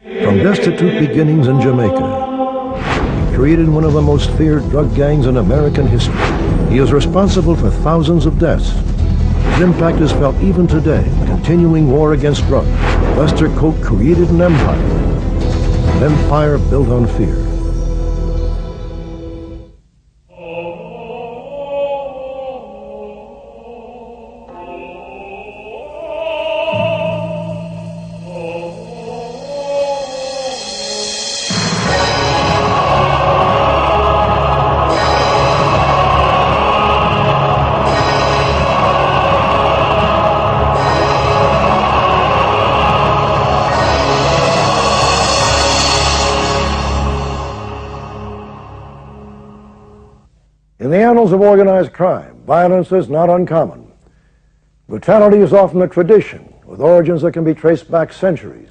From destitute beginnings in Jamaica, he created one of the most feared drug gangs in American history. He is responsible for thousands of deaths. His impact is felt even today, continuing war against drugs. Lester Coke created an empire built on fear. In the annals of organized crime, violence is not uncommon. Brutality is often a tradition, with origins that can be traced back centuries.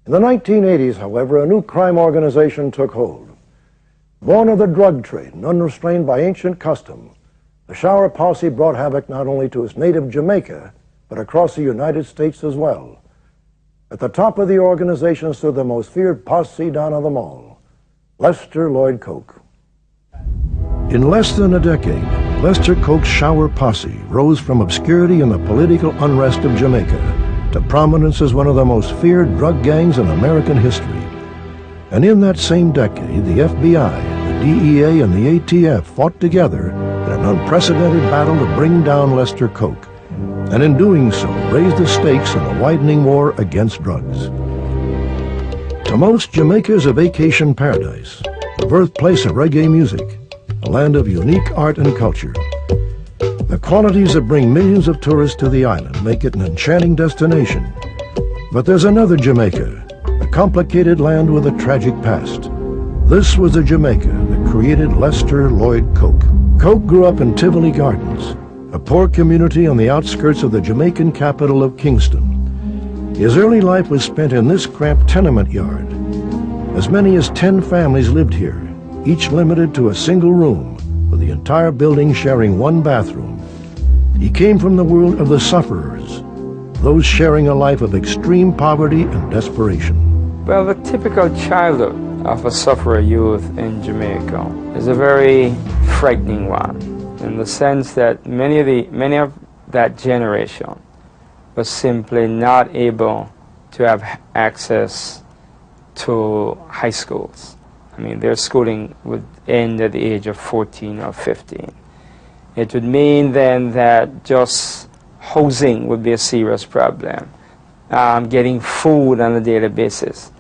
In the 1980s, however, a new crime organization took hold. Born of the drug trade and unrestrained by ancient custom, the Shower Posse brought havoc not only to its native Jamaica, but across the United States as well. At the top of the organization stood the most feared posse don of them all, Lester Lloyd Coke. In less than a decade, Lester Coke's Shower Posse rose from obscurity in the political unrest of Jamaica to prominence as one of the most feared drug gangs in American history. And in that same decade, the FBI, the DEA, and the ATF fought together in an unprecedented battle to bring down Lester Coke, and in doing so, raised the stakes in the widening war against drugs. To most, Jamaica is a vacation paradise, the birthplace of reggae music, a land of unique art and culture. The qualities that bring millions of tourists to the island make it an enchanting destination. But there's another Jamaica, a complicated land with a tragic past. This was the Jamaica that created Lester Lloyd Coke. Coke grew up in Tivoli Gardens, a poor community on the outskirts of the Jamaican capital of Kingston. His early life was spent in this cramped tenement yard. As many as 10 families lived here, each limited to a single room, with the entire building sharing one bathroom. He came from the world of the sufferers, those sharing a life of extreme poverty and desperation. Well, the typical childhood of a sufferer youth in Jamaica is a very frightening one, in the sense that many of that generation was simply not able to have access to high schools. I mean, their schooling would end at the age of 14 or 15. It would mean then that just housing would be a serious problem. Getting food on a daily basis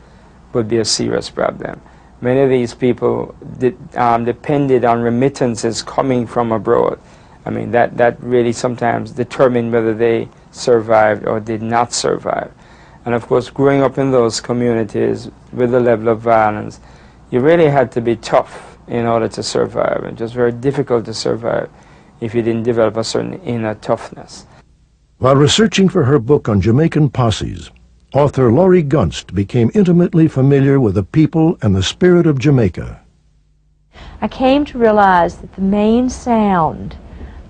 would be a serious problem. Many of these people depended on remittances coming from abroad. I mean, that really sometimes determined whether they survived or did not survive. And of course, growing up in those communities with the level of violence, you really had to be tough in order to survive, and just very difficult to survive if you didn't develop a certain inner toughness. While researching for her book on Jamaican posses, author Laurie Gunst became intimately familiar with the people and the spirit of Jamaica. I came to realize that the main sound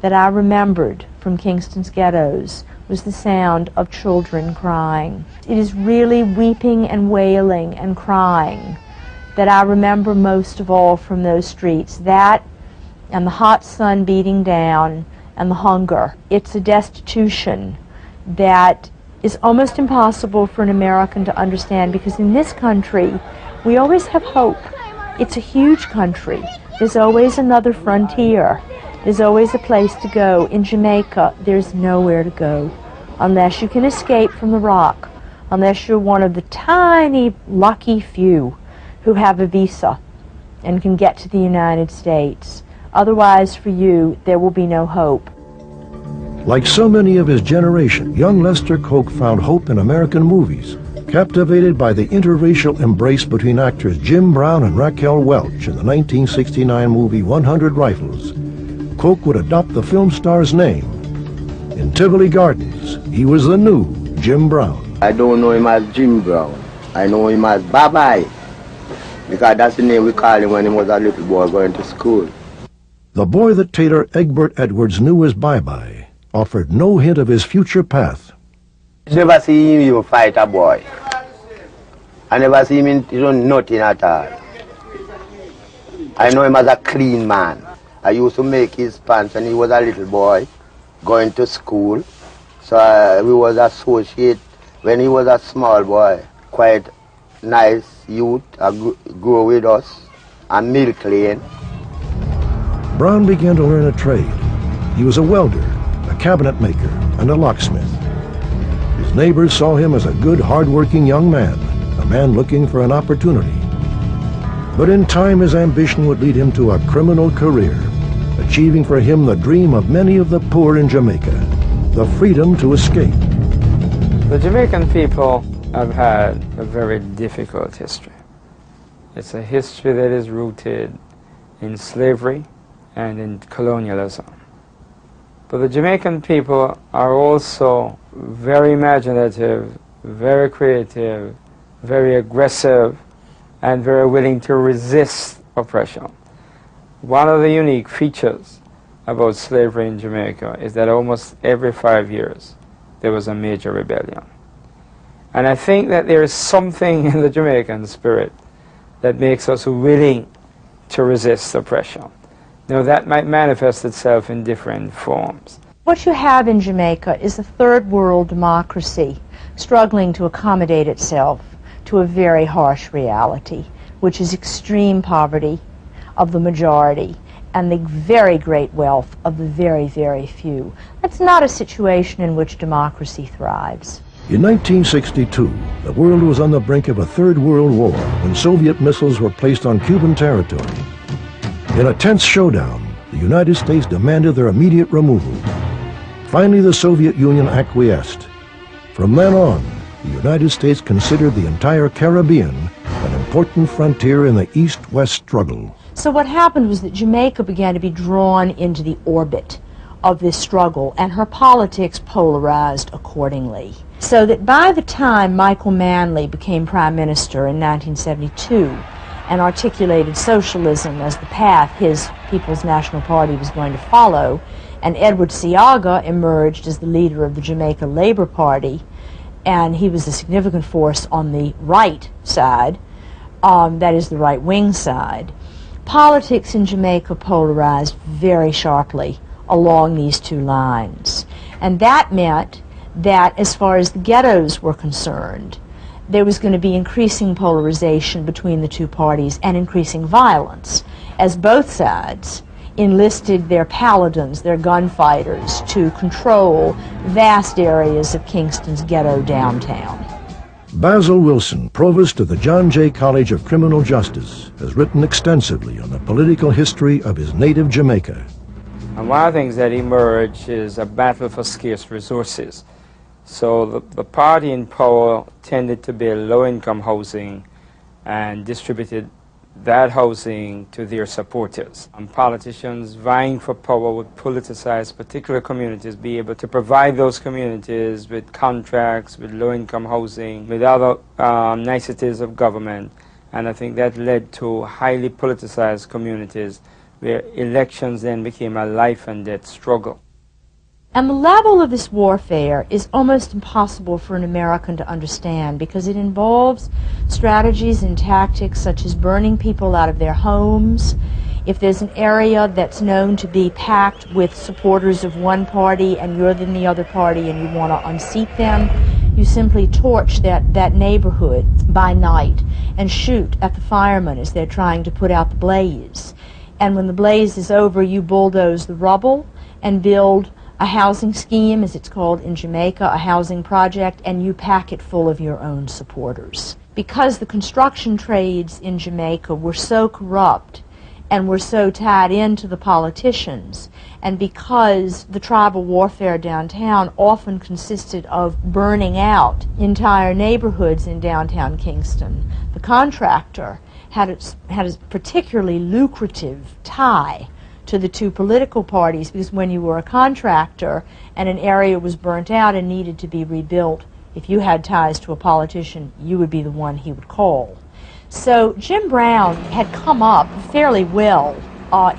that I remembered from Kingston's ghettos was the sound of children crying. It is really weeping and wailing and crying that I remember most of all from those streets. That and the hot sun beating down and the hunger. It's a destitution that is almost impossible for an American to understand, because in this country we always have hope. It's a huge country. There's always another frontier. There's always a place to go. In Jamaica, there's nowhere to go unless you can escape from the rock, unless you're one of the tiny lucky few who have a visa and can get to the United States. Otherwise, for you, there will be no hope. Like so many of his generation, young Lester Coke found hope in American movies, captivated by the interracial embrace between actors Jim Brown and Raquel Welch in the 1969 movie 100 Rifles. Coke would adopt the film star's name. In Tivoli Gardens, he was the new Jim Brown. I don't know him as Jim Brown. I know him as Bye-Bye, because that's the name we called him when he was a little boy going to school. The boy that Taylor Egbert Edwards knew as Bye-Bye offered no hint of his future path. You never see him even fight a boy. I never see him do nothing at all. I know him as a clean man. I used to make his pants when he was a little boy, going to school. So we was associated when he was a small boy, quite nice youth, grew with us, and Milk Lane. Brown began to learn a trade. He was a welder, a cabinet maker, and a locksmith. His neighbors saw him as a good, hard-working young man, a man looking for an opportunity. But in time, his ambition would lead him to a criminal career, achieving for him the dream of many of the poor in Jamaica, the freedom to escape. The Jamaican people have had a very difficult history. It's a history that is rooted in slavery and in colonialism. But the Jamaican people are also very imaginative, very creative, very aggressive, and very willing to resist oppression. One of the unique features about slavery in Jamaica is that almost every 5 years there was a major rebellion. And I think that there is something in the Jamaican spirit that makes us willing to resist oppression. Now, that might manifest itself in different forms. What you have in Jamaica is a third world democracy struggling to accommodate itself to a very harsh reality, which is extreme poverty of the majority and the very great wealth of the very, very few. That's not a situation in which democracy thrives. In 1962, the world was on the brink of a third world war when Soviet missiles were placed on Cuban territory. In a tense showdown, the United States demanded their immediate removal. Finally, the Soviet Union acquiesced. From then on, the United States considered the entire Caribbean an important frontier in the East-West struggle. So what happened was that Jamaica began to be drawn into the orbit of this struggle, and her politics polarized accordingly. So that by the time Michael Manley became Prime Minister in 1972 and articulated socialism as the path his People's National Party was going to follow, and Edward Seaga emerged as the leader of the Jamaica Labour Party, and he was a significant force on the right side, that is the right-wing side. Politics in Jamaica polarized very sharply along these two lines. And that meant that as far as the ghettos were concerned, there was going to be increasing polarization between the two parties and increasing violence, as both sides enlisted their paladins, their gunfighters, to control vast areas of Kingston's ghetto downtown. Basil Wilson, provost of the John Jay College of Criminal Justice, has written extensively on the political history of his native Jamaica. And one of the things that emerged is a battle for scarce resources. So the party in power tended to build low-income housing and distributed that housing to their supporters. And politicians vying for power would politicize particular communities, be able to provide those communities with contracts, with low-income housing, with other niceties of government. And I think that led to highly politicized communities where elections then became a life and death struggle. And the level of this warfare is almost impossible for an American to understand because it involves strategies and tactics such as burning people out of their homes. If there's an area that's known to be packed with supporters of one party and you're in the other party and you want to unseat them, you simply torch that neighborhood by night and shoot at the firemen as they're trying to put out the blaze. And when the blaze is over, you bulldoze the rubble and build a housing scheme, as it's called in Jamaica, a housing project, and you pack it full of your own supporters. Because the construction trades in Jamaica were so corrupt and were so tied into the politicians, and because the tribal warfare downtown often consisted of burning out entire neighborhoods in downtown Kingston, the contractor had a particularly lucrative tie to the two political parties, because when you were a contractor and an area was burnt out and needed to be rebuilt, if you had ties to a politician, you would be the one he would call. So Jim Brown had come up fairly well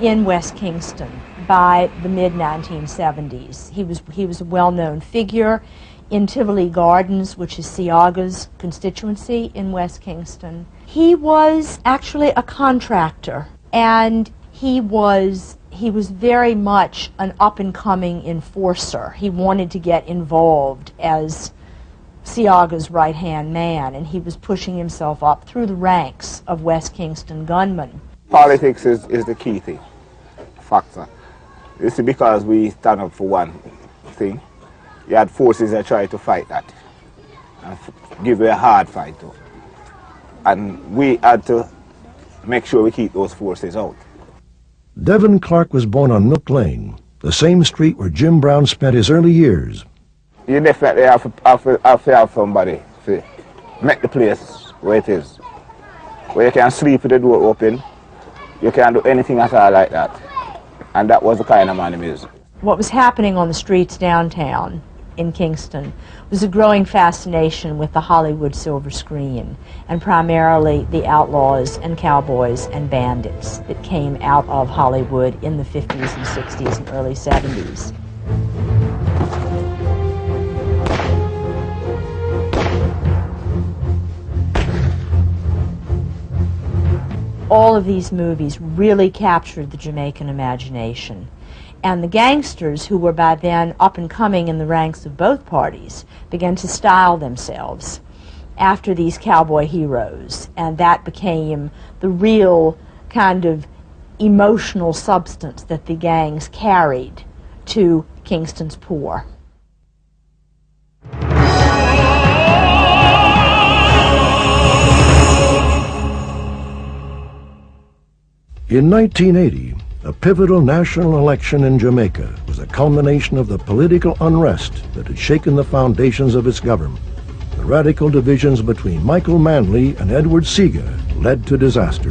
in West Kingston by the mid-1970s. He was a well-known figure in Tivoli Gardens, which is Seaga's constituency in West Kingston. He was actually a contractor, and he was very much an up-and-coming enforcer. He wanted to get involved as Seaga's right-hand man, and he was pushing himself up through the ranks of West Kingston gunmen. Politics is the key thing, factor. This is because we stand up for one thing. You had forces that tried to fight that and give you a hard fight too. And we had to make sure we keep those forces out. Devin Clark was born on Milk Lane, the same street where Jim Brown spent his early years. You definitely have to have somebody to make the place where it is. Where you can sleep with the door open, you can't do anything at all like that. And that was the kind of man he is. What was happening on the streets downtown in Kingston was a growing fascination with the Hollywood silver screen, and primarily the outlaws and cowboys and bandits that came out of Hollywood in the 50s and 60s and early 70s. All of these movies really captured the Jamaican imagination. And the gangsters, who were by then up and coming in the ranks of both parties, began to style themselves after these cowboy heroes. And that became the real kind of emotional substance that the gangs carried to Kingston's poor. In 1980, a pivotal national election in Jamaica was a culmination of the political unrest that had shaken the foundations of its government. The radical divisions between Michael Manley and Edward Seaga led to disaster.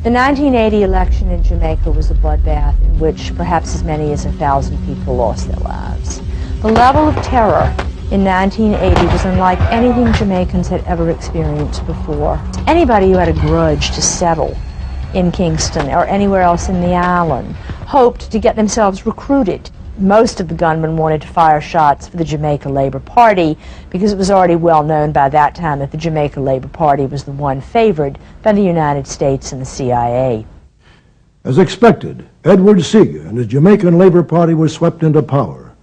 The 1980 election in Jamaica was a bloodbath in which perhaps as many as 1,000 people lost their lives. The level of terror in 1980 was unlike anything Jamaicans had ever experienced before. Anybody who had a grudge to settle in Kingston or anywhere else in the island hoped to get themselves recruited. Most of the gunmen wanted to fire shots for the Jamaica Labour Party because it was already well known by that time that the Jamaica Labour Party was the one favored by the United States and the CIA. As expected, Edward Seaga and his Jamaican Labour Party were swept into power,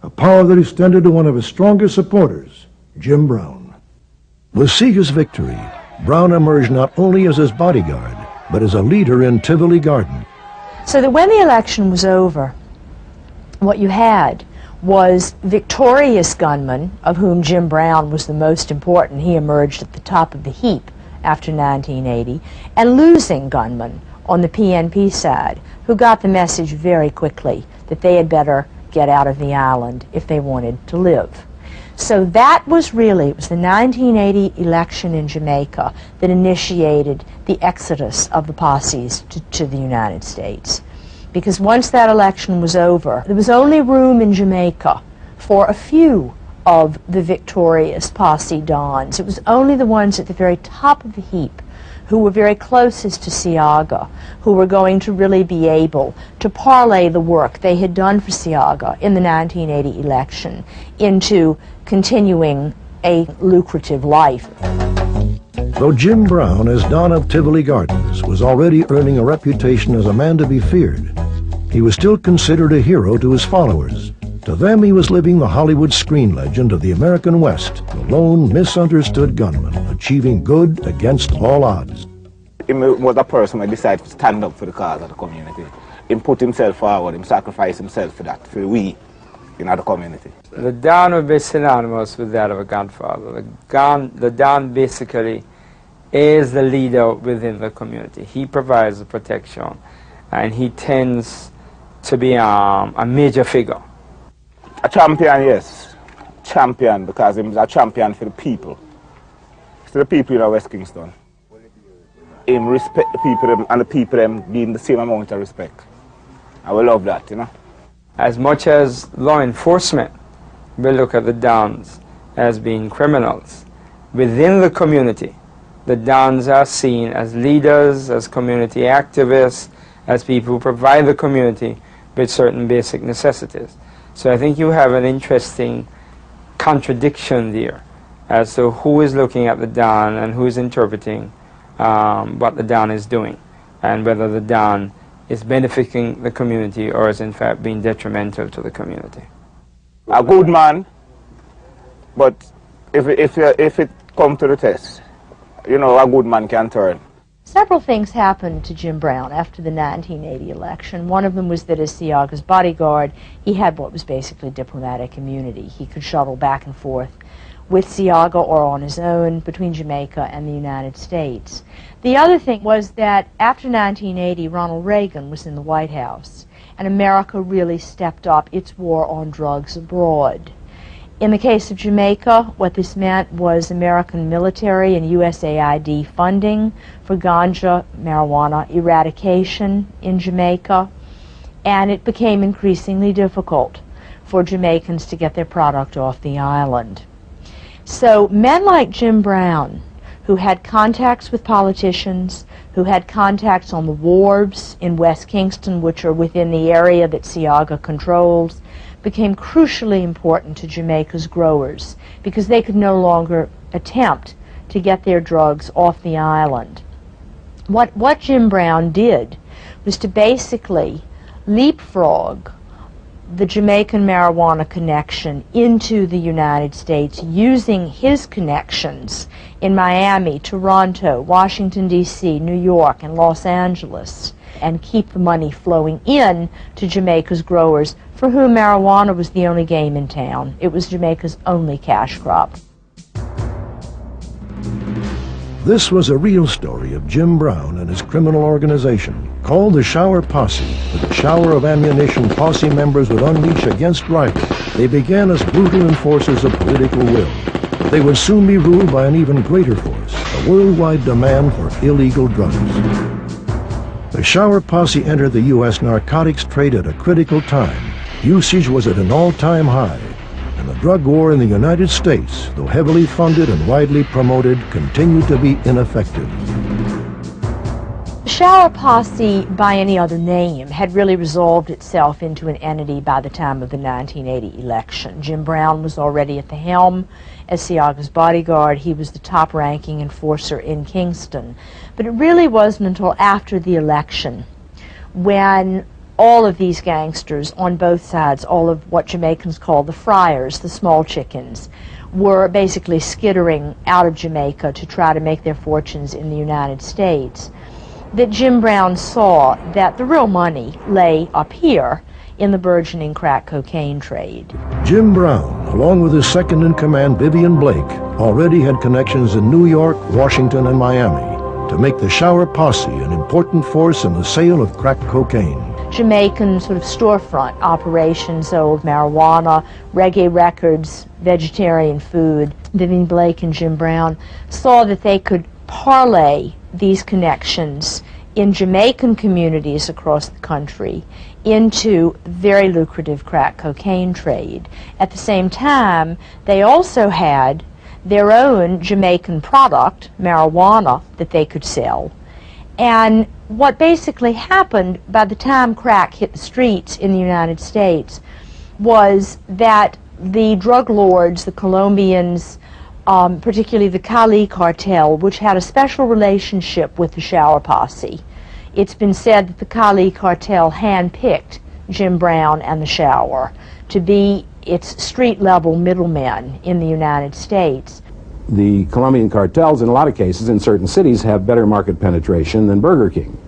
a power that extended to one of his strongest supporters, Jim Brown. With Seaga's victory, Brown emerged not only as his bodyguard, but as a leader in Tivoli Garden. So that when the election was over, what you had was victorious gunmen, of whom Jim Brown was the most important. He emerged at the top of the heap after 1980, and losing gunmen on the PNP side, who got the message very quickly that they had better get out of the island if they wanted to live. So that was really, it was the 1980 election in Jamaica that initiated the exodus of the posses to the United States. Because once that election was over, there was only room in Jamaica for a few of the victorious posse dons. It was only the ones at the very top of the heap who were very closest to Seaga, who were going to really be able to parlay the work they had done for Seaga in the 1980 election into continuing a lucrative life. Though Jim Brown, as Don of Tivoli Gardens, was already earning a reputation as a man to be feared, he was still considered a hero to his followers. To them, he was living the Hollywood screen legend of the American West, the lone, misunderstood gunman, achieving good against all odds. He was a person who decided to stand up for the cause of the community. He put himself forward, he sacrificed himself for that, for we in the community. The Don would be synonymous with that of a grandfather. The Don basically is the leader within the community. He provides the protection, and he tends to be a major figure. A champion, yes. Champion, because he was a champion for the people. To the people in West Kingston. Him respect the people them, and the people them give him the same amount of respect. I will love that, you know. As much as law enforcement will look at the Dons as being criminals, within the community, the Dons are seen as leaders, as community activists, as people who provide the community with certain basic necessities. So I think you have an interesting contradiction there as to who is looking at the Don and who is interpreting what the Don is doing, and whether the Don is benefiting the community or is in fact being detrimental to the community. A good man, but if it comes to the test, you know, a good man can turn. Several things happened to Jim Brown after the 1980 election. One of them was that as Seaga's bodyguard, he had what was basically diplomatic immunity. He could shuttle back and forth with Seaga or on his own between Jamaica and the United States. The other thing was that after 1980, Ronald Reagan was in the White House, and America really stepped up its war on drugs abroad. In the case of Jamaica, what this meant was American military and USAID funding for ganja, marijuana eradication in Jamaica, and it became increasingly difficult for Jamaicans to get their product off the island. So men like Jim Brown, who had contacts with politicians, who had contacts on the wharves in West Kingston, which are within the area that Seaga controls, became crucially important to Jamaica's growers because they could no longer attempt to get their drugs off the island. What Jim Brown did was to basically leapfrog the Jamaican marijuana connection into the United States using his connections in Miami, Toronto, Washington, D.C., New York, and Los Angeles, and keep the money flowing in to Jamaica's growers, for whom marijuana was the only game in town. It was Jamaica's only cash crop. This was a real story of Jim Brown and his criminal organization, called the Shower Posse. With a shower of ammunition Posse members would unleash against rivals, they began as brutal enforcers of political will. But they would soon be ruled by an even greater force, a worldwide demand for illegal drugs. The Shower Posse entered the U.S. narcotics trade at a critical time. Usage was at an all-time high, and the drug war in the United States, though heavily funded and widely promoted, continued to be ineffective. The Shower Posse, by any other name, had really resolved itself into an entity by the time of the 1980 election. Jim Brown was already at the helm as Seaga's bodyguard. He was the top-ranking enforcer in Kingston. But it really wasn't until after the election when all of these gangsters on both sides, all of what Jamaicans call the friars, the small chickens, were basically skittering out of Jamaica to try to make their fortunes in the United States, that Jim Brown saw that the real money lay up here in the burgeoning crack cocaine trade. Jim Brown, along with his second-in-command Vivian Blake, already had connections in New York, Washington, and Miami to make the Shower Posse an important force in the sale of crack cocaine. Jamaican sort of storefront operations sold marijuana, reggae records, vegetarian food. Vivian Blake and Jim Brown saw that they could parlay these connections in Jamaican communities across the country into very lucrative crack cocaine trade. At the same time, they also had their own Jamaican product, marijuana, that they could sell. And what basically happened by the time crack hit the streets in the United States was that the drug lords, the Colombians, particularly the Cali cartel, which had a special relationship with the Shower Posse. It's been said that the Cali cartel handpicked Jim Brown and the Shower to be its street-level middlemen in the United States. The Colombian cartels, in a lot of cases, in certain cities, have better market penetration than Burger King.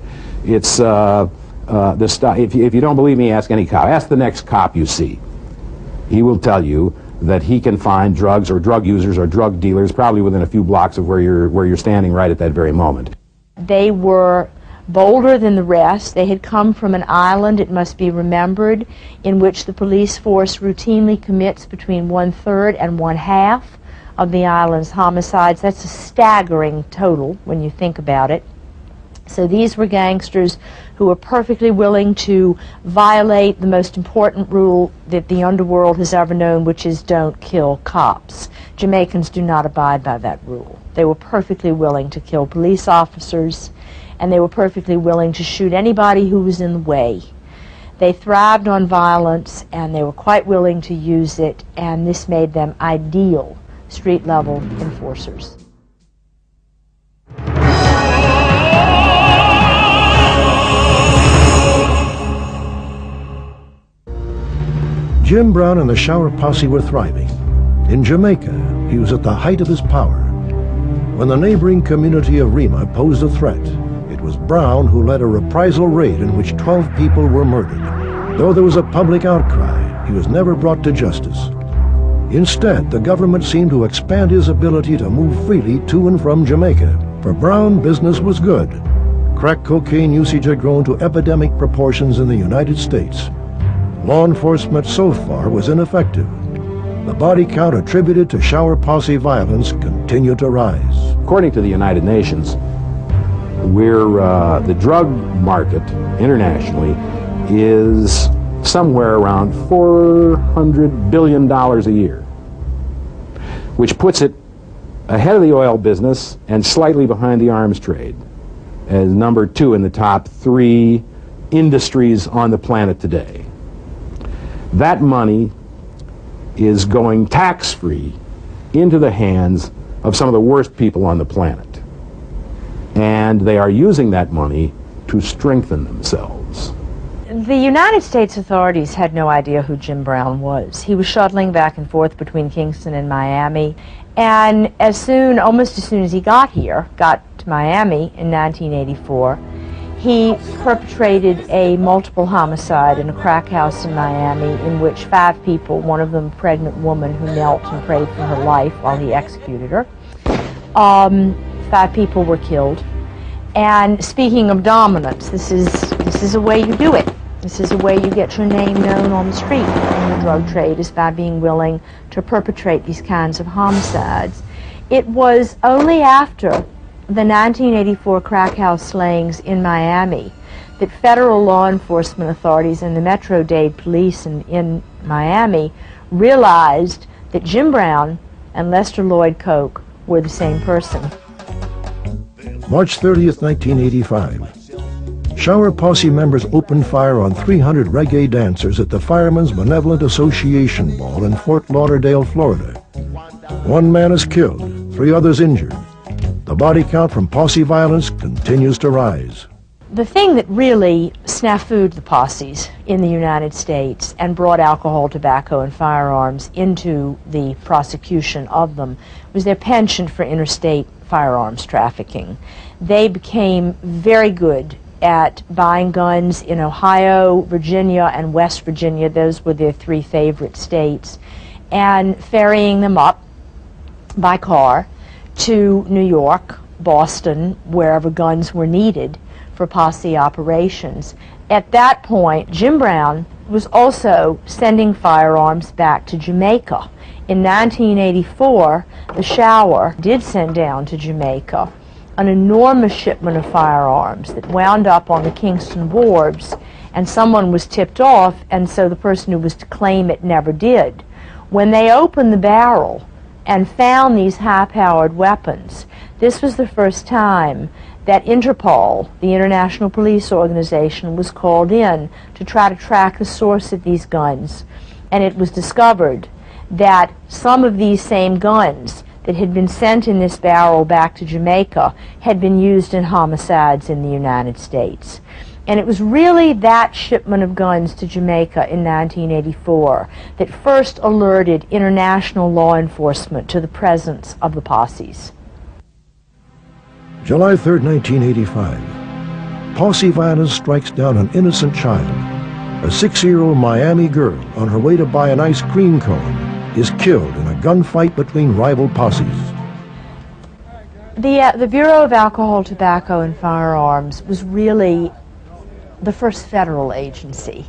It's if you don't believe me, ask any cop. Ask the next cop you see. He will tell you that he can find drugs or drug users or drug dealers probably within a few blocks of where you're standing right at that very moment. They were bolder than the rest. They had come from an island, it must be remembered, in which the police force routinely commits between 1/3 and 1/2 of the island's homicides. That's a staggering total when you think about it. So these were gangsters who were perfectly willing to violate the most important rule that the underworld has ever known, which is don't kill cops. Jamaicans do not abide by that rule. They were perfectly willing to kill police officers, and they were perfectly willing to shoot anybody who was in the way. They thrived on violence, and they were quite willing to use it, and this made them ideal street-level enforcers. Jim Brown and the Shower Posse were thriving. In Jamaica, he was at the height of his power. When the neighboring community of Rima posed a threat, it was Brown who led a reprisal raid in which 12 people were murdered. Though there was a public outcry, he was never brought to justice. Instead, the government seemed to expand his ability to move freely to and from Jamaica. For Brown, business was good. Crack cocaine usage had grown to epidemic proportions in the United States. Law enforcement so far was ineffective. The body count attributed to Shower Posse violence continued to rise. According to the United Nations, the drug market internationally is somewhere around $400 billion a year, which puts it ahead of the oil business and slightly behind the arms trade as number 2 in the top 3 industries on the planet today. That money is going tax-free into the hands of some of the worst people on the planet. And they are using that money to strengthen themselves. The United States authorities had no idea who Jim Brown was. He was shuttling back and forth between Kingston and Miami, and almost as soon as he got to Miami in 1984, he perpetrated a multiple homicide in a crack house in Miami in which 5 people, one of them a pregnant woman who knelt and prayed for her life while he executed her, 5 people were killed. And speaking of dominance, this is a way you do it. This is a way you get your name known on the street in the drug trade, is by being willing to perpetrate these kinds of homicides. It was only after the 1984 crack house slayings in Miami that federal law enforcement authorities and the Metro-Dade police in Miami realized that Jim Brown and Lester Lloyd Coke were the same person. March 30th, 1985. Shower Posse members opened fire on 300 reggae dancers at the Firemen's Benevolent Association Ball in Fort Lauderdale, Florida. 1 man is killed, 3 others injured. The body count from posse violence continues to rise. The thing that really snafu'd the posses in the United States and brought alcohol, tobacco, and firearms into the prosecution of them was their penchant for interstate firearms trafficking. They became very good at buying guns in Ohio, Virginia, and West Virginia. Those were their 3 favorite states, and ferrying them up by car to New York, Boston, wherever guns were needed for posse operations. At that point, Jim Brown was also sending firearms back to Jamaica. In 1984, the Shower did send down to Jamaica an enormous shipment of firearms that wound up on the Kingston wharves, and someone was tipped off, and so the person who was to claim it never did. When they opened the barrel and found these high-powered weapons, this was the first time that Interpol, the International Police Organization, was called in to try to track the source of these guns. And it was discovered that some of these same guns that had been sent in this barrel back to Jamaica had been used in homicides in the United States. And it was really that shipment of guns to Jamaica in 1984 that first alerted international law enforcement to the presence of the posses. July 3rd, 1985. Posse violence strikes down an innocent child. A 6-year-old Miami girl on her way to buy an ice cream cone is killed in a gunfight between rival posses. The Bureau of Alcohol, Tobacco, and Firearms was really the first federal agency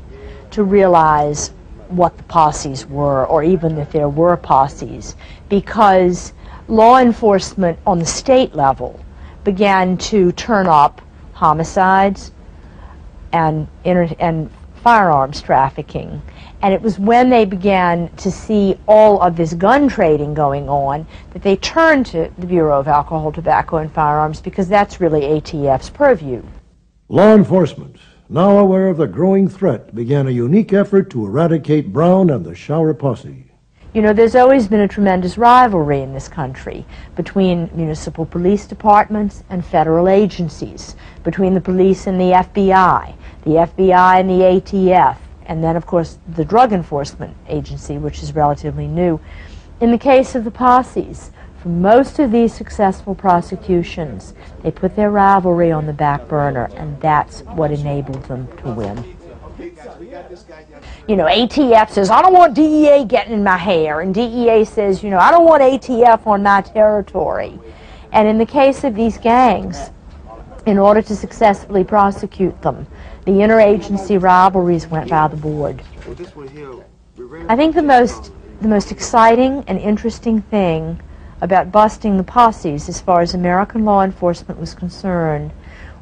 to realize what the posses were, or even that there were posses, because law enforcement on the state level began to turn up homicides and firearms trafficking. And it was when they began to see all of this gun trading going on that they turned to the Bureau of Alcohol, Tobacco, and Firearms, because that's really ATF's purview. Law enforcement, now aware of the growing threat, began a unique effort to eradicate Brown and the Shower Posse. You know, there's always been a tremendous rivalry in this country between municipal police departments and federal agencies, between the police and the FBI and the ATF, and then, of course, the Drug Enforcement Agency, which is relatively new. In the case of the posses, for most of these successful prosecutions, they put their rivalry on the back burner, and that's what enabled them to win. You know, ATF says, I don't want DEA getting in my hair, and DEA says, you know, I don't want ATF on my territory. And in the case of these gangs, in order to successfully prosecute them, the interagency rivalries went by the board. I think the most exciting and interesting thing about busting the posses as far as American law enforcement was concerned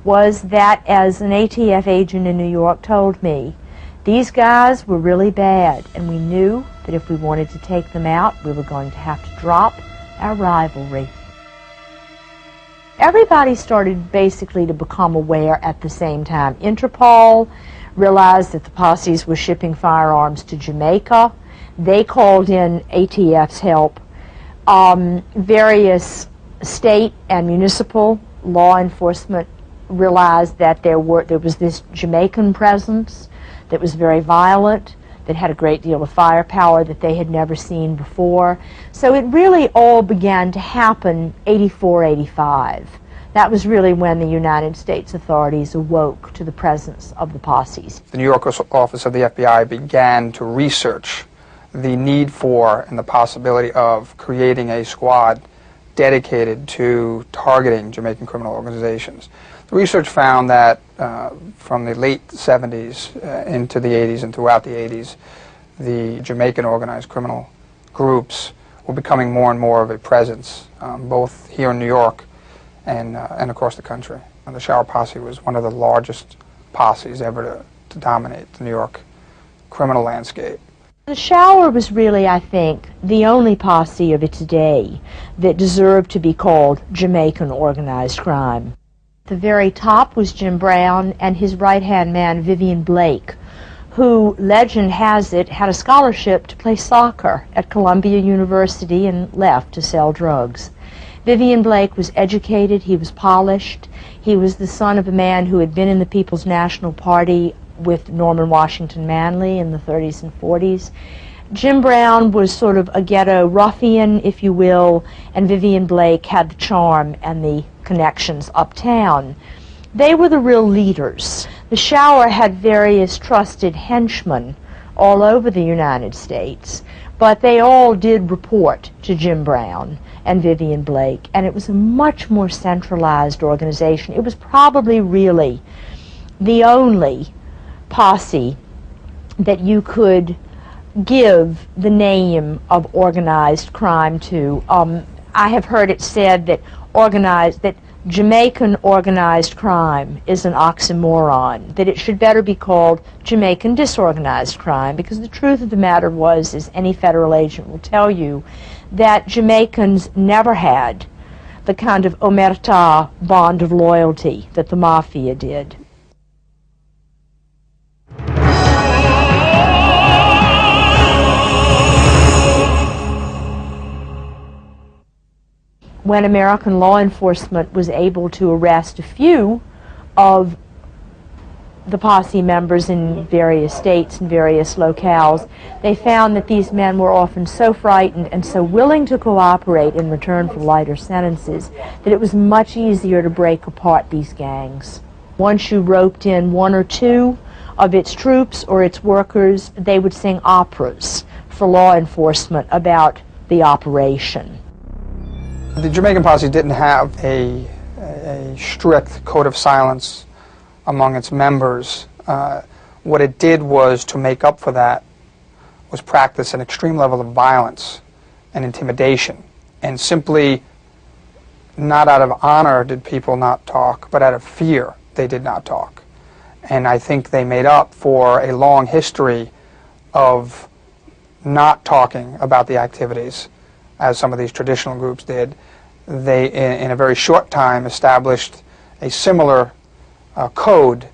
was that, as an ATF agent in New York told me, these guys were really bad, and we knew that if we wanted to take them out, we were going to have to drop our rivalry. Everybody started basically to become aware at the same time. Interpol realized that the posses were shipping firearms to Jamaica. They called in ATF's help. Various state and municipal law enforcement realized that there was this Jamaican presence that was very violent, that had a great deal of firepower that they had never seen before. So it really all began to happen 84, 85. That was really when the United States authorities awoke to the presence of the posses. The New York office of the FBI began to research the need for and the possibility of creating a squad dedicated to targeting Jamaican criminal organizations. The research found that from the late 70s into the 80s and throughout the 80s, the Jamaican organized criminal groups were becoming more and more of a presence, both here in New York and across the country. And the Shower Posse was one of the largest posses ever to dominate the New York criminal landscape. The Shower was really, I think, the only posse of its day that deserved to be called Jamaican organized crime. At the very top was Jim Brown and his right-hand man, Vivian Blake, who, legend has it, had a scholarship to play soccer at Columbia University and left to sell drugs. Vivian Blake was educated, he was polished, he was the son of a man who had been in the People's National Party with Norman Washington Manley in the 30s and 40s. Jim Brown was sort of a ghetto ruffian, if you will, and Vivian Blake had the charm and the connections uptown. They were the real leaders. The Shower had various trusted henchmen all over the United States, but they all did report to Jim Brown and Vivian Blake, and it was a much more centralized organization. It was probably really the only posse that you could give the name of organized crime to. I have heard it said that Jamaican organized crime is an oxymoron, that it should better be called Jamaican disorganized crime, because the truth of the matter was, as any federal agent will tell you, that Jamaicans never had the kind of omerta bond of loyalty that the mafia did. When American law enforcement was able to arrest a few of the posse members in various states and various locales, they found that these men were often so frightened and so willing to cooperate in return for lighter sentences that it was much easier to break apart these gangs. Once you roped in one or two of its troops or its workers, they would sing operas for law enforcement about the operation. The Jamaican posse didn't have a strict code of silence among its members. What it did was, to make up for that, was practice an extreme level of violence and intimidation. And simply, not out of honor did people not talk, but out of fear they did not talk. And I think they made up for a long history of not talking about the activities, as some of these traditional groups did. They, in a very short time, established a similar code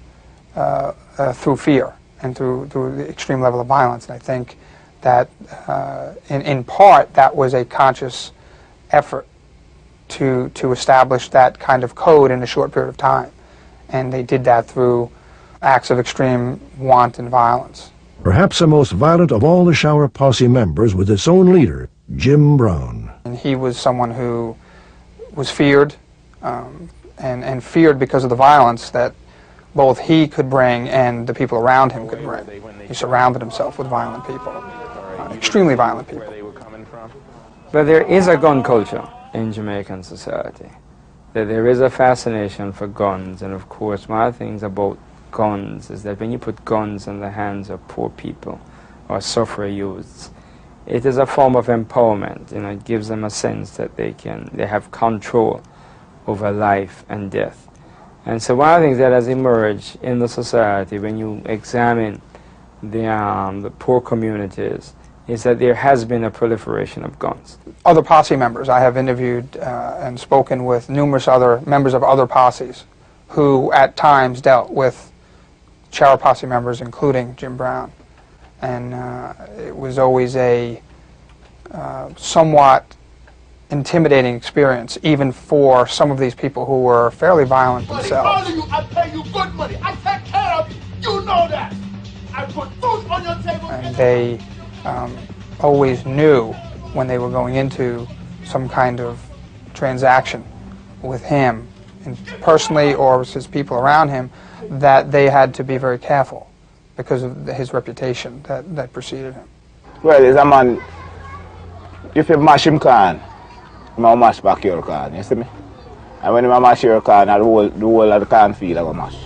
through fear and through the extreme level of violence. And I think that in part that was a conscious effort to establish that kind of code in a short period of time. And they did that through acts of extreme wanton violence. Perhaps the most violent of all the Shower Posse members was its own leader, Jim Brown. And he was someone who was feared, and feared because of the violence that both he could bring and the people around him could bring. He surrounded himself with violent people, extremely violent people. But there is a gun culture in Jamaican society. That there is a fascination for guns, and of course one of the things about guns is that when you put guns in the hands of poor people or sufferer youths, it is a form of empowerment. You know, it gives them a sense that they have control over life and death. And so one of the things that has emerged in the society when you examine the poor communities is that there has been a proliferation of guns. Other posse members, I have interviewed and spoken with numerous other members of other posses who at times dealt with Shower Posse members, including Jim Brown. And it was always a somewhat intimidating experience, even for some of these people who were fairly violent themselves. I pay you good money. I take care of you. You know that. I put food on your table. And they always knew when they were going into some kind of transaction with him, and personally or with his people around him, that they had to be very careful because of his reputation that preceded him. Well, as a man, if you mash him can, you might mash back your can, you see me? And when you mash your can, the whole of the can feel like a mash.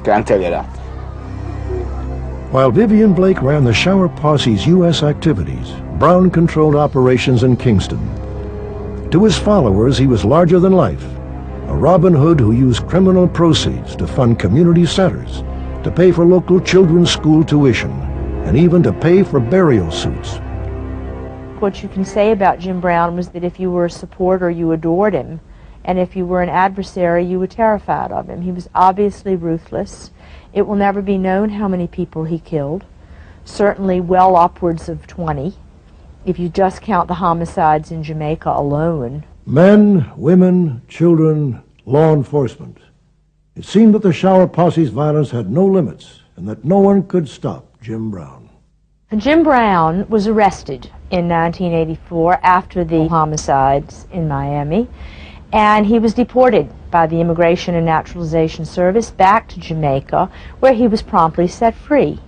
Can't tell you that. While Vivian Blake ran the Shower Posse's U.S. activities, Brown controlled operations in Kingston. To his followers, he was larger than life, a Robin Hood who used criminal proceeds to fund community centers, to pay for local children's school tuition, and even to pay for burial suits. What you can say about Jim Brown was that if you were a supporter, you adored him, and if you were an adversary, you were terrified of him. He was obviously ruthless. It will never be known how many people he killed, certainly well upwards of 20, if you just count the homicides in Jamaica alone. Men, women, children, law enforcement. It seemed that the Shower Posse's violence had no limits and that no one could stop Jim Brown. Jim Brown was arrested in 1984 after the homicides in Miami, and he was deported by the Immigration and Naturalization Service back to Jamaica, where he was promptly set free.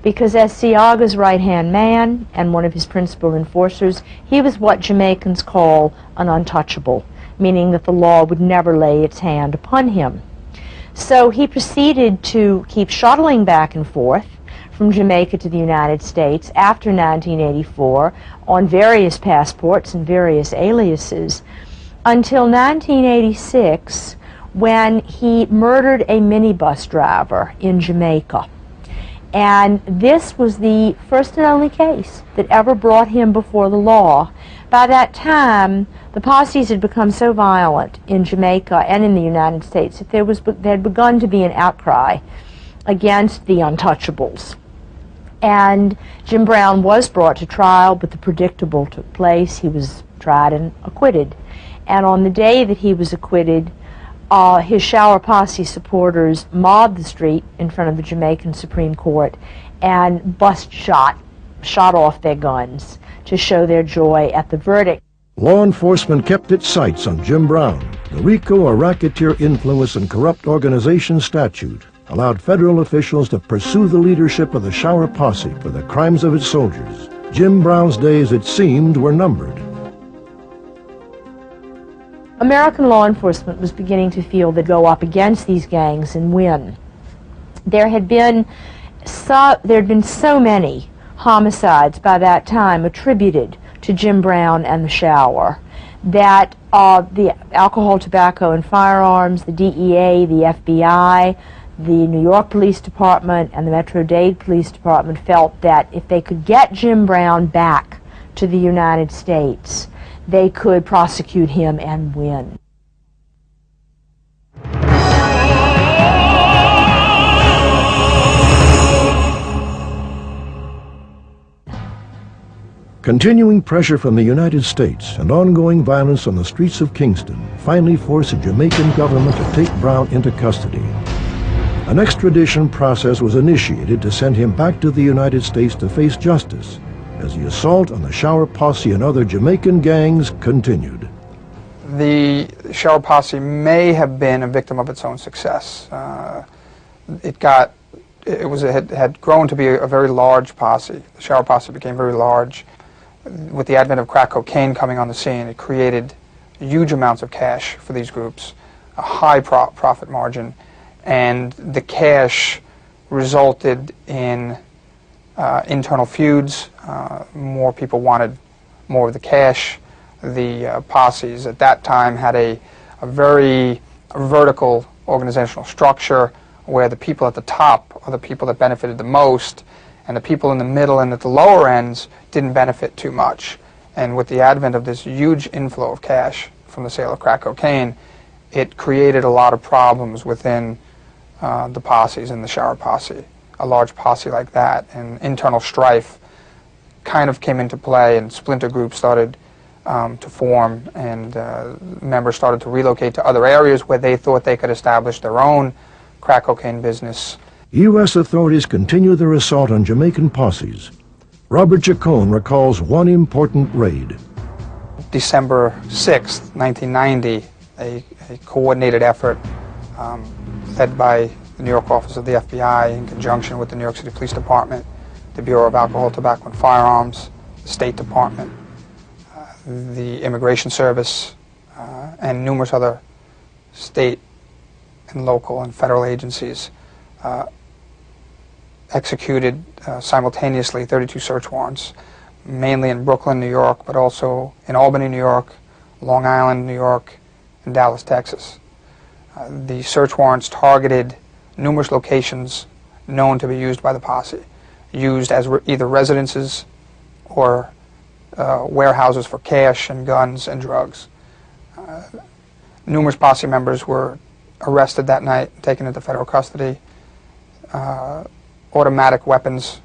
Because as Seaga's right-hand man and one of his principal enforcers, he was what Jamaicans call an untouchable, meaning that the law would never lay its hand upon him. So he proceeded to keep shuttling back and forth from Jamaica to the United States after 1984 on various passports and various aliases until 1986, when he murdered a minibus driver in Jamaica. And this was the first and only case that ever brought him before the law. By that time, the posses had become so violent in Jamaica and in the United States that there had begun to be an outcry against the untouchables. And Jim Brown was brought to trial, but the predictable took place. He was tried and acquitted. And on the day that he was acquitted, his Shower Posse supporters mobbed the street in front of the Jamaican Supreme Court and shot off their guns to show their joy at the verdict. Law enforcement kept its sights on Jim Brown. The RICO, or Racketeer Influence and Corrupt Organization statute, allowed federal officials to pursue the leadership of the Shower Posse for the crimes of its soldiers. Jim Brown's days, it seemed, were numbered. American law enforcement was beginning to feel they'd go up against these gangs and win. There had been so many homicides by that time attributed to Jim Brown and the Shower that the Alcohol, Tobacco, and Firearms, the DEA, the FBI, the New York Police Department, and the Metro-Dade Police Department felt that if they could get Jim Brown back to the United States, they could prosecute him and win. Continuing pressure from the United States and ongoing violence on the streets of Kingston finally forced the Jamaican government to take Brown into custody. An extradition process was initiated to send him back to the United States to face justice as the assault on the Shower Posse and other Jamaican gangs continued. The Shower Posse may have been a victim of its own success. It had grown to be a very large posse. The Shower Posse became very large. With the advent of crack cocaine coming on the scene, it created huge amounts of cash for these groups, a high profit margin, and the cash resulted in internal feuds. More people wanted more of the cash. The posses at that time had a very vertical organizational structure where the people at the top are the people that benefited the most, and the people in the middle and at the lower ends didn't benefit too much. And with the advent of this huge inflow of cash from the sale of crack cocaine, it created a lot of problems within the posses and the Shower Posse. A large posse like that, and internal strife kind of came into play, and splinter groups started to form, and members started to relocate to other areas where they thought they could establish their own crack cocaine business. U.S. authorities continue their assault on Jamaican posses. Robert Chacon recalls one important raid. December 6th, 1990, a coordinated effort led by the New York office of the FBI in conjunction with the New York City Police Department, the Bureau of Alcohol, Tobacco, and Firearms, the State Department, the Immigration Service, and numerous other state and local and federal agencies executed simultaneously 32 search warrants, mainly in Brooklyn, New York, but also in Albany, New York, Long Island, New York, and Dallas, Texas. The search warrants targeted numerous locations known to be used by the posse, used as either residences or warehouses for cash and guns and drugs. Numerous posse members were arrested that night, taken into federal custody. Automatic weapons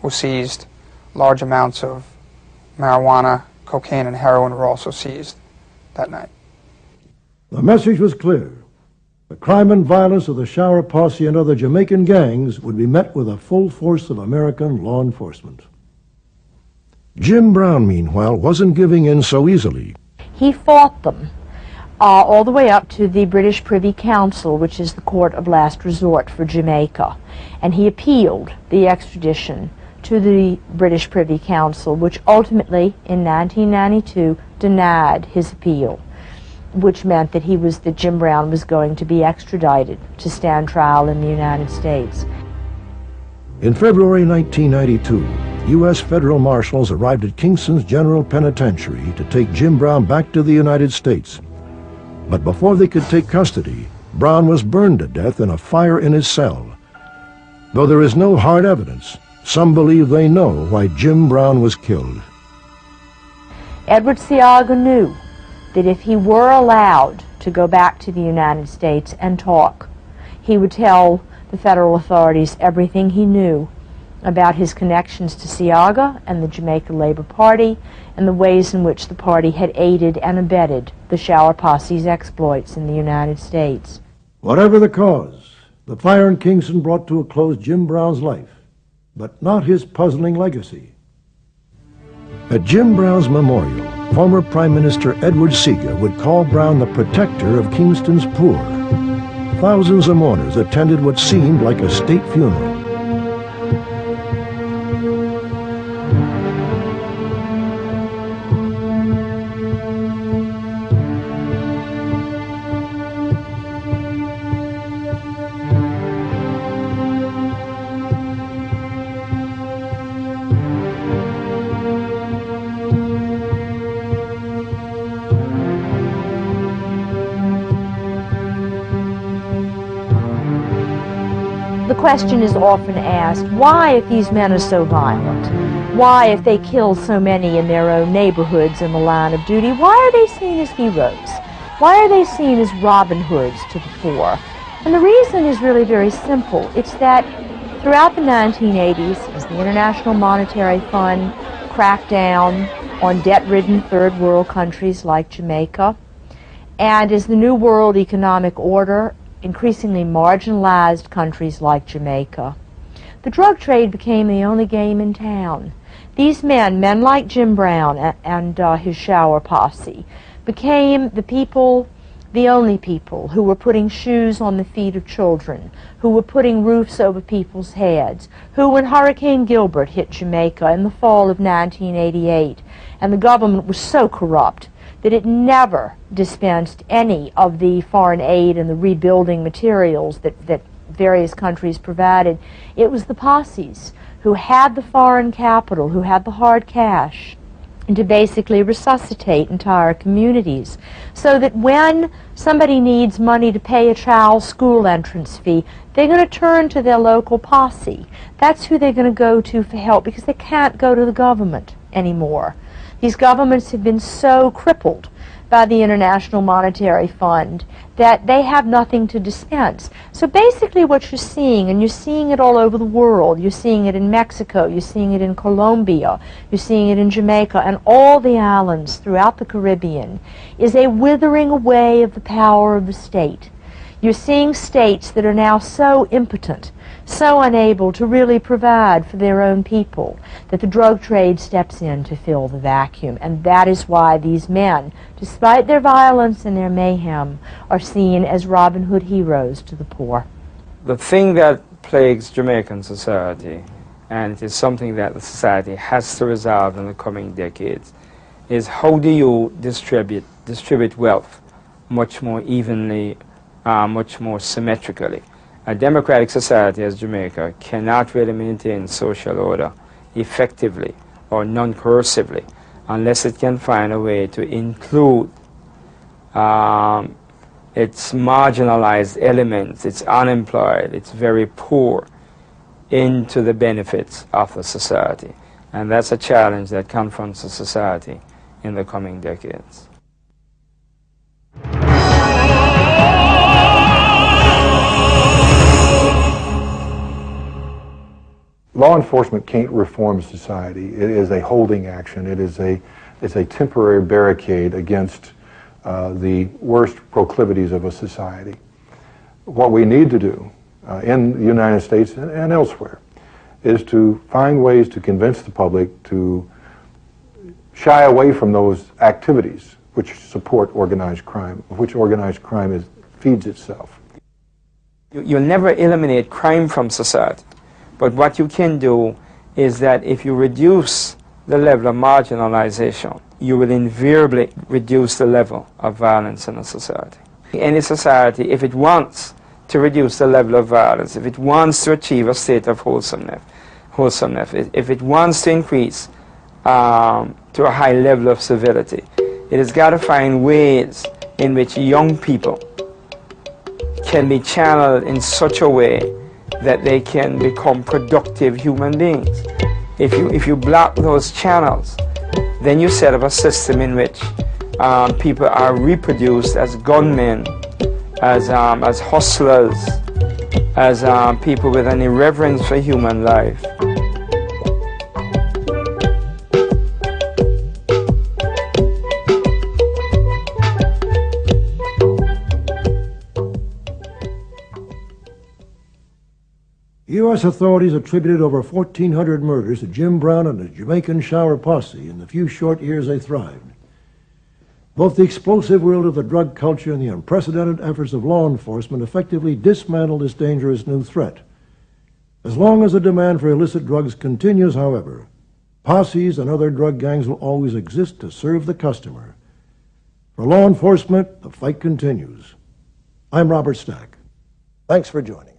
were seized. Large amounts of marijuana, cocaine, and heroin were also seized that night. The message was clear. The crime and violence of the Shower Posse and other Jamaican gangs would be met with a full force of American law enforcement. Jim Brown, meanwhile, wasn't giving in so easily. He fought them all the way up to the British Privy Council, which is the court of last resort for Jamaica. And he appealed the extradition to the British Privy Council, which ultimately, in 1992, denied his appeal, which meant that Jim Brown was going to be extradited to stand trial in the United States. In February 1992, U.S. federal marshals arrived at Kingston's General Penitentiary to take Jim Brown back to the United States. But before they could take custody, Brown was burned to death in a fire in his cell. Though there is no hard evidence, some believe they know why Jim Brown was killed. Edward Seaga knew that if he were allowed to go back to the United States and talk, he would tell the federal authorities everything he knew about his connections to Seaga and the Jamaica Labor Party and the ways in which the party had aided and abetted the Shower Posse's exploits in the United States. Whatever the cause, the fire in Kingston brought to a close Jim Brown's life, but not his puzzling legacy. At Jim Brown's memorial, former Prime Minister Edward Seaga would call Brown the protector of Kingston's poor. Thousands of mourners attended what seemed like a state funeral. The question is often asked, why, if these men are so violent, why, if they kill so many in their own neighborhoods in the line of duty, why are they seen as heroes? Why are they seen as Robin Hoods to the fore? And the reason is really very simple. It's that throughout the 1980s, as the International Monetary Fund crack down on debt-ridden third world countries like Jamaica. And as the New World Economic Order increasingly marginalized countries like Jamaica, the drug trade became the only game in town. These men like Jim Brown and his shower posse, became the only people who were putting shoes on the feet of children, who were putting roofs over people's heads, who, when Hurricane Gilbert hit Jamaica in the fall of 1988, and the government was so corrupt that it never dispensed any of the foreign aid and the rebuilding materials that various countries provided, it was the posses who had the foreign capital, who had the hard cash, and to basically resuscitate entire communities. So that when somebody needs money to pay a child's school entrance fee, they're going to turn to their local posse. That's who they're going to go to for help, because they can't go to the government anymore. These governments have been so crippled by the International Monetary Fund that they have nothing to dispense. So basically what you're seeing, and you're seeing it all over the world, you're seeing it in Mexico, you're seeing it in Colombia, you're seeing it in Jamaica, and all the islands throughout the Caribbean, is a withering away of the power of the state. You're seeing states that are now so impotent, so unable to really provide for their own people, that the drug trade steps in to fill the vacuum. And that is why these men, despite their violence and their mayhem, are seen as Robin Hood heroes to the poor. The thing that plagues Jamaican society, and it is something that the society has to resolve in the coming decades, is how do you distribute wealth much more evenly, much more symmetrically. A democratic society as Jamaica cannot really maintain social order effectively or non-coercively unless it can find a way to include its marginalized elements, its unemployed, its very poor, into the benefits of the society. And that's a challenge that confronts the society in the coming decades. Law enforcement can't reform society. It is a holding action. It's a temporary barricade against the worst proclivities of a society. What we need to do in the United States and elsewhere is to find ways to convince the public to shy away from those activities which support organized crime, which organized crime feeds itself. You'll never eliminate crime from society. But what you can do is that if you reduce the level of marginalization, you will invariably reduce the level of violence in a society. Any society, if it wants to reduce the level of violence, if it wants to achieve a state of wholesomeness, if it wants to increase to a high level of civility, it has got to find ways in which young people can be channeled in such a way that they can become productive human beings. If you block those channels, then you set up a system in which people are reproduced as gunmen, as hustlers, as people with an irreverence for human life. U.S. authorities attributed over 1,400 murders to Jim Brown and the Jamaican shower posse in the few short years they thrived. Both the explosive world of the drug culture and the unprecedented efforts of law enforcement effectively dismantled this dangerous new threat. As long as the demand for illicit drugs continues, however, posses and other drug gangs will always exist to serve the customer. For law enforcement, the fight continues. I'm Robert Stack. Thanks for joining us.